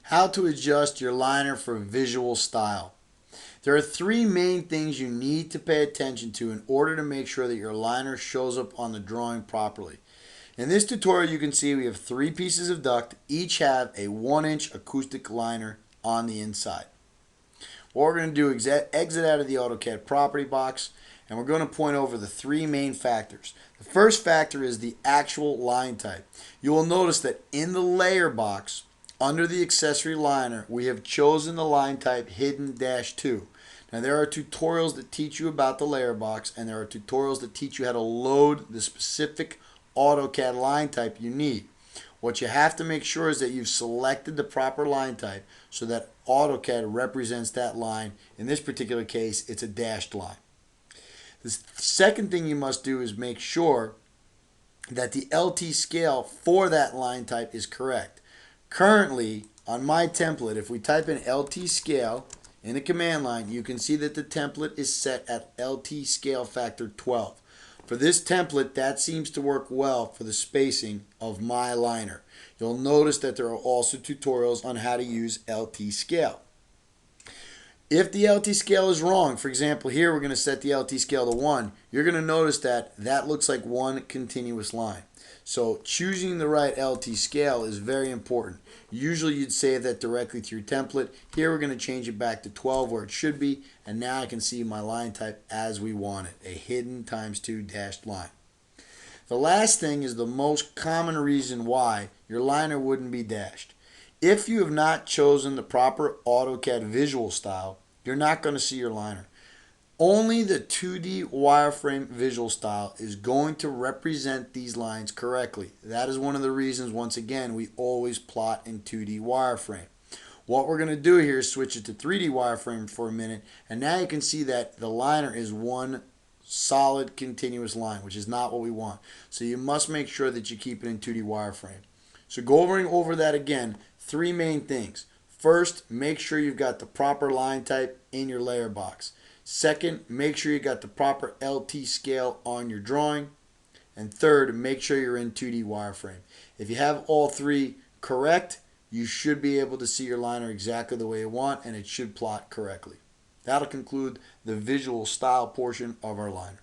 How to adjust your liner for visual style. There are three main things you need to pay attention to in order to make sure that your liner shows up on the drawing properly. In this tutorial, you can see we have three pieces of duct, each have a 1-inch acoustic liner on the inside. What we're going to do is exit out of the AutoCAD property box, and we're going to point over the three main factors. The first factor is the actual line type. You will notice that in the layer box, under the accessory liner, we have chosen the line type hidden -2. Now there are tutorials that teach you about the layer box, and there are tutorials that teach you how to load the specific AutoCAD line type you need. What you have to make sure is that you've selected the proper line type so that AutoCAD represents that line. In this particular case, it's a dashed line. The second thing you must do is make sure that the LT scale for that line type is correct. Currently, on my template, if we type in LT scale in the command line, you can see that the template is set at LT scale factor 12. For this template, that seems to work well for the spacing of my liner. You'll notice that there are also tutorials on how to use LT scale. If the LT scale is wrong, for example, here we're going to set the LT scale to 1, you're going to notice that that looks like one continuous line. So choosing the right LT scale is very important. Usually you'd save that directly through template. Here we're going to change it back to 12 where it should be, and now I can see my line type as we want it, a hidden ×2 dashed line. The last thing is the most common reason why your liner wouldn't be dashed. If you have not chosen the proper AutoCAD visual style, you're not going to see your liner. Only the 2D wireframe visual style is going to represent these lines correctly. That is one of the reasons, once again, we always plot in 2D wireframe. What we're going to do here is switch it to 3D wireframe for a minute, and now you can see that the liner is one solid continuous line, which is not what we want. So you must make sure that you keep it in 2D wireframe. So going over that again, three main things. First, make sure you've got the proper line type in your layer box. Second, make sure you got the proper LT scale on your drawing. And third, make sure you're in 2D wireframe. If you have all three correct, you should be able to see your liner exactly the way you want, and it should plot correctly. That'll conclude the visual style portion of our liner.